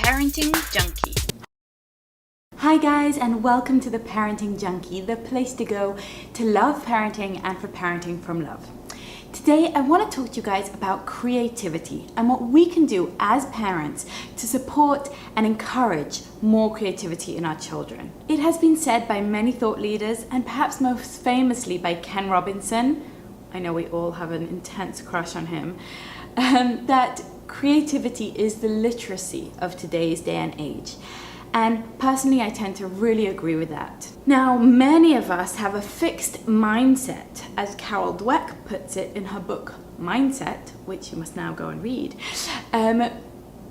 Parenting Junkie. Hi guys, and welcome to the Parenting Junkie, the place to go to love parenting and for parenting from love. Today I want to talk to you guys about creativity and what we can do as parents to support and encourage more creativity in our children. It has been said by many thought leaders, and perhaps most famously by Ken Robinson, I know we all have an intense crush on him, that creativity is the literacy of today's day and age. And personally, I tend to really agree with that. Now, many of us have a fixed mindset, as Carol Dweck puts it in her book, Mindset, which you must now go and read,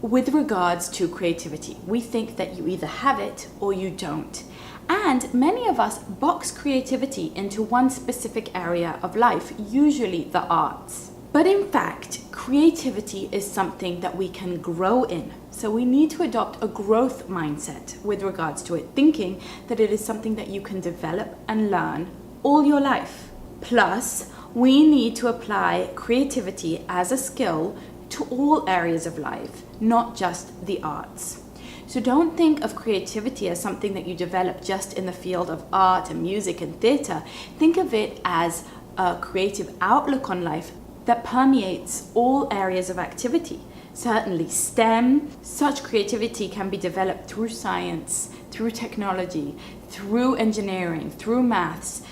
with regards to creativity. We think that you either have it or you don't. And many of us box creativity into one specific area of life, usually the arts. But in fact, creativity is something that we can grow in. So we need to adopt a growth mindset with regards to it, thinking that it is something that you can develop and learn all your life. Plus, we need to apply creativity as a skill to all areas of life, not just the arts. So don't think of creativity as something that you develop just in the field of art and music and theatre. Think of it as a creative outlook on life that permeates all areas of activity. Certainly STEM, such creativity can be developed through science, through technology, through engineering, through maths.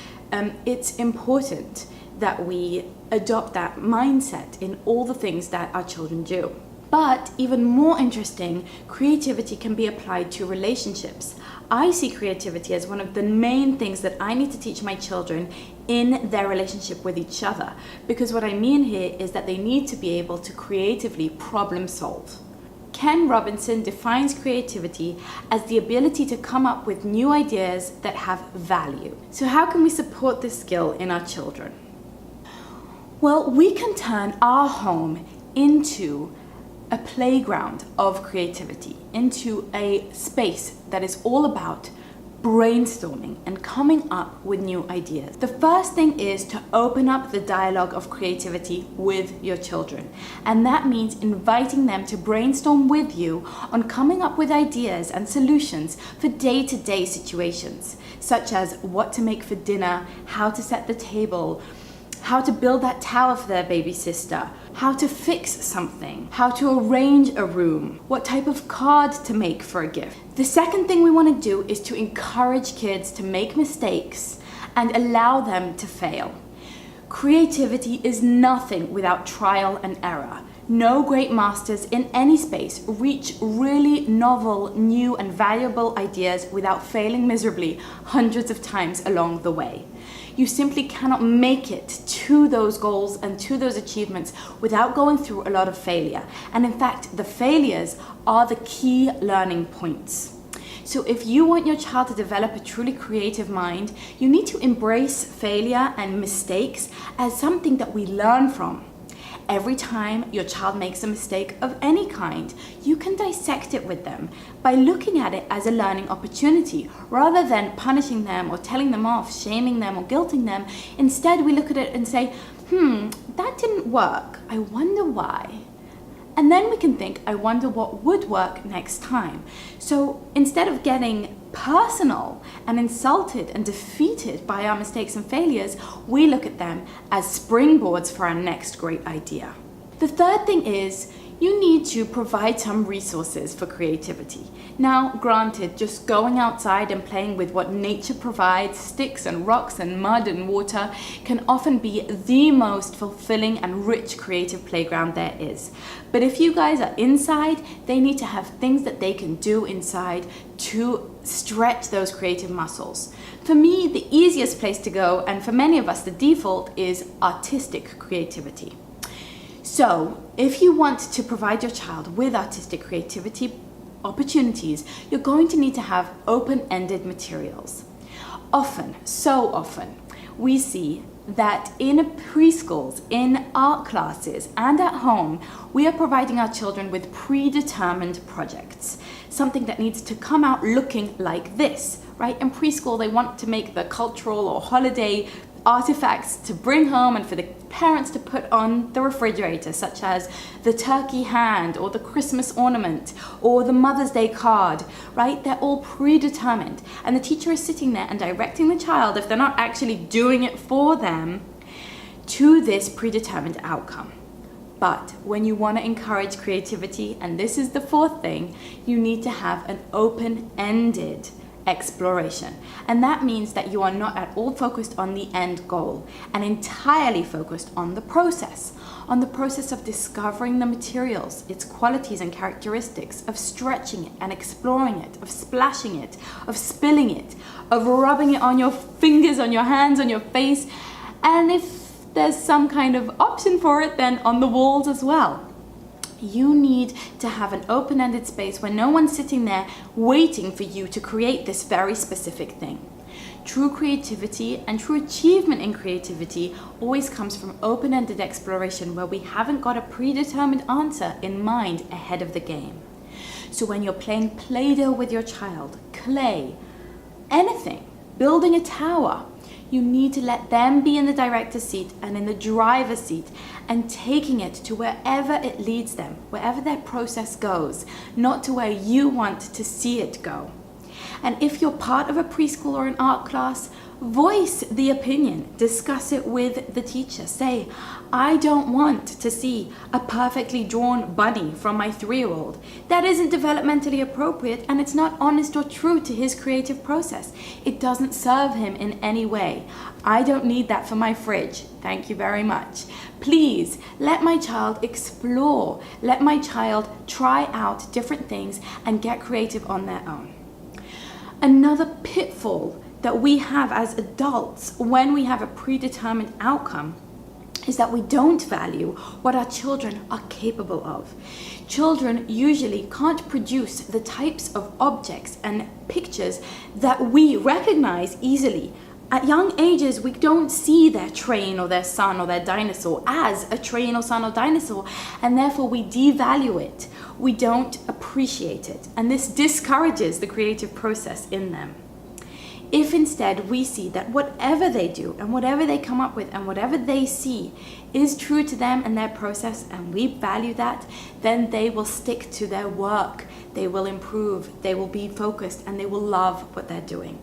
It's important that we adopt that mindset in all the things that our children do. But even more interesting, creativity can be applied to relationships. I see creativity as one of the main things that I need to teach my children in their relationship with each other. Because what I mean here is that they need to be able to creatively problem solve. Ken Robinson defines creativity as the ability to come up with new ideas that have value. So how can we support this skill in our children? Well, we can turn our home into a playground of creativity, into a space that is all about brainstorming and coming up with new ideas. The first thing is to open up the dialogue of creativity with your children. And that means inviting them to brainstorm with you on coming up with ideas and solutions for day-to-day situations, such as what to make for dinner, how to set the table, how to build that tower for their baby sister, how to fix something, how to arrange a room, what type of card to make for a gift. The second thing we want to do is to encourage kids to make mistakes and allow them to fail. Creativity is nothing without trial and error. No great masters in any space reach really novel, new and valuable ideas without failing miserably hundreds of times along the way. You simply cannot make it to those goals and to those achievements without going through a lot of failure. And in fact, the failures are the key learning points. So if you want your child to develop a truly creative mind, you need to embrace failure and mistakes as something that we learn from. Every time your child makes a mistake of any kind, you can dissect it with them by looking at it as a learning opportunity rather than punishing them or telling them off, shaming them or guilting them. Instead, we look at it and say, that didn't work. I wonder why. And then we can think, I wonder what would work next time. So instead of getting personal and insulted and defeated by our mistakes and failures, we look at them as springboards for our next great idea. The third thing is you need to provide some resources for creativity. Now, granted, just going outside and playing with what nature provides, sticks and rocks and mud and water, can often be the most fulfilling and rich creative playground there is. But if you guys are inside, they need to have things that they can do inside to stretch those creative muscles. For me, the easiest place to go, and for many of us the default, is artistic creativity. So, if you want to provide your child with artistic creativity opportunities, you're going to need to have open-ended materials. Often, so often, we see that in preschools, in art classes, and at home, we are providing our children with predetermined projects. Something that needs to come out looking like this, right? In preschool, they want to make the cultural or holiday artifacts to bring home and for the parents to put on the refrigerator, such as the turkey hand or the Christmas ornament or the Mother's Day card, right? They're all predetermined. And the teacher is sitting there and directing the child, if they're not actually doing it for them, to this predetermined outcome. But when you want to encourage creativity, and this is the fourth thing, you need to have an open-ended exploration. And that means that you are not at all focused on the end goal and entirely focused on the process of discovering the materials, its qualities and characteristics, of stretching it and exploring it, of splashing it, of spilling it, of rubbing it on your fingers, on your hands, on your face, and if there's some kind of option for it, then on the walls as well. You need to have an open-ended space where no one's sitting there waiting for you to create this very specific thing. True creativity and true achievement in creativity always comes from open-ended exploration where we haven't got a predetermined answer in mind ahead of the game. So when you're playing Play-Doh with your child, clay, anything, building a tower, you need to let them be in the director's seat and in the driver's seat and taking it to wherever it leads them, wherever their process goes, not to where you want to see it go. And if you're part of a preschool or an art class, voice the opinion, discuss it with the teacher. Say, I don't want to see a perfectly drawn bunny from my 3-year-old. That isn't developmentally appropriate and it's not honest or true to his creative process. It doesn't serve him in any way. I don't need that for my fridge. Thank you very much. Please let my child explore. Let my child try out different things and get creative on their own. Another pitfall that we have as adults when we have a predetermined outcome is that we don't value what our children are capable of. Children usually can't produce the types of objects and pictures that we recognize easily. At young ages, we don't see their train or their son or their dinosaur as a train or son or dinosaur, and therefore we devalue it. We don't appreciate it, and this discourages the creative process in them. If instead we see that whatever they do and whatever they come up with and whatever they see is true to them and their process, and we value that, then they will stick to their work, they will improve, they will be focused, and they will love what they're doing.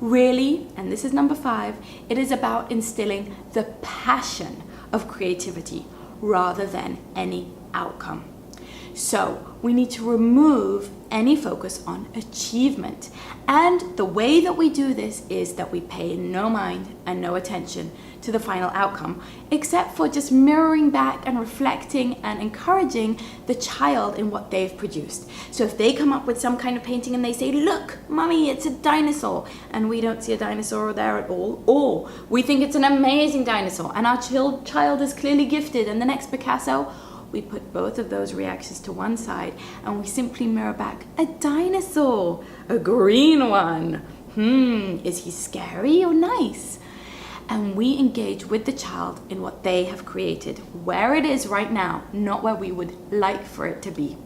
Really, and this is number 5, it is about instilling the passion of creativity rather than any outcome. So we need to remove any focus on achievement. And the way that we do this is that we pay no mind and no attention to the final outcome, except for just mirroring back and reflecting and encouraging the child in what they've produced. So if they come up with some kind of painting and they say, look, mommy, it's a dinosaur, and we don't see a dinosaur there at all, or we think it's an amazing dinosaur and our child is clearly gifted and the next Picasso, we put both of those reactions to one side and we simply mirror back a dinosaur, a green one. Is he scary or nice? And we engage with the child in what they have created, where it is right now, not where we would like for it to be.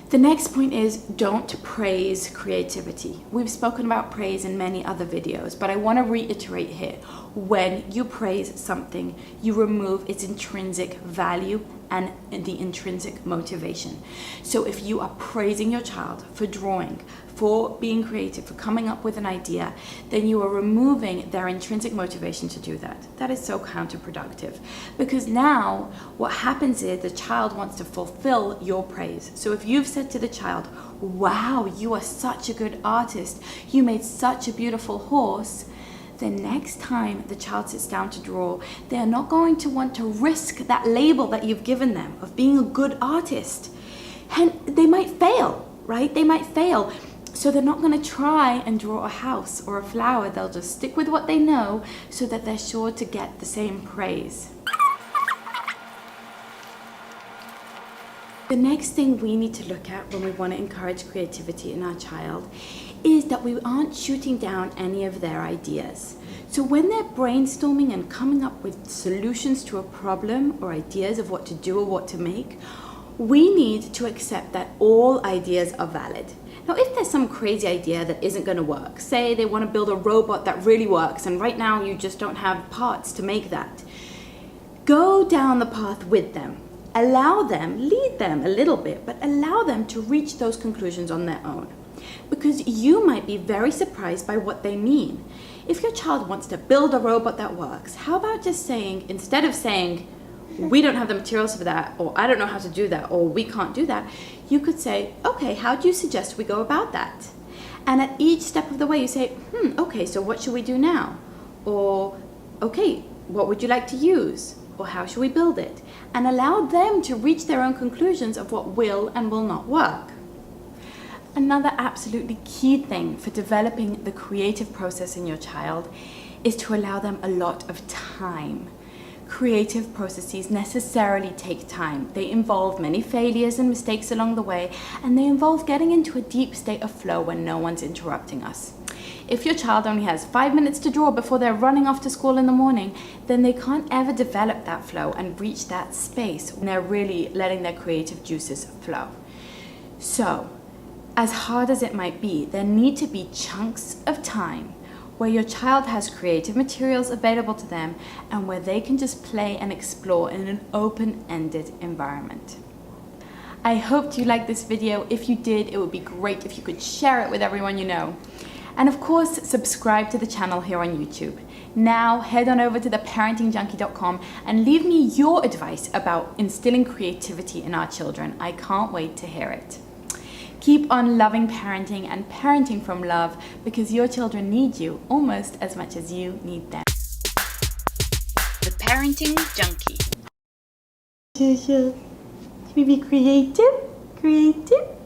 The next point is don't praise creativity. We've spoken about praise in many other videos, but I want to reiterate here. When you praise something, you remove its intrinsic value and the intrinsic motivation. So if you are praising your child for drawing, for being creative, for coming up with an idea, then you are removing their intrinsic motivation to do that. That is so counterproductive, because now what happens is the child wants to fulfill your praise. So if you've said to the child, wow, you are such a good artist, you made such a beautiful horse, the next time the child sits down to draw, they are not going to want to risk that label that you've given them of being a good artist. And they might fail, right? They might fail. So they're not going to try and draw a house or a flower. They'll just stick with what they know so that they're sure to get the same praise. The next thing we need to look at when we want to encourage creativity in our child is that we aren't shooting down any of their ideas. So when they're brainstorming and coming up with solutions to a problem or ideas of what to do or what to make, we need to accept that all ideas are valid. Now, if there's some crazy idea that isn't going to work, say they want to build a robot that really works and right now you just don't have parts to make that, Go down the path with them. Allow them, lead them a little bit, but allow them to reach those conclusions on their own. Because you might be very surprised by what they mean. If your child wants to build a robot that works, how about just saying, instead of saying, we don't have the materials for that, or I don't know how to do that, or we can't do that, you could say, okay, how do you suggest we go about that? And at each step of the way you say, okay, so what should we do now? Or, okay, what would you like to use? Or how should we build it? And allow them to reach their own conclusions of what will and will not work. Another absolutely key thing for developing the creative process in your child is to allow them a lot of time. Creative processes necessarily take time. They involve many failures and mistakes along the way, and they involve getting into a deep state of flow when no one's interrupting us. If your child only has 5 minutes to draw before they're running off to school in the morning, then they can't ever develop that flow and reach that space when they're really letting their creative juices flow. So, as hard as it might be, there need to be chunks of time where your child has creative materials available to them and where they can just play and explore in an open-ended environment. I hoped you liked this video. If you did, it would be great if you could share it with everyone you know. And of course, subscribe to the channel here on YouTube. Now, head on over to theparentingjunkie.com and leave me your advice about instilling creativity in our children. I can't wait to hear it. Keep on loving parenting and parenting from love, because your children need you almost as much as you need them. The Parenting Junkie. Should we be creative? Creative?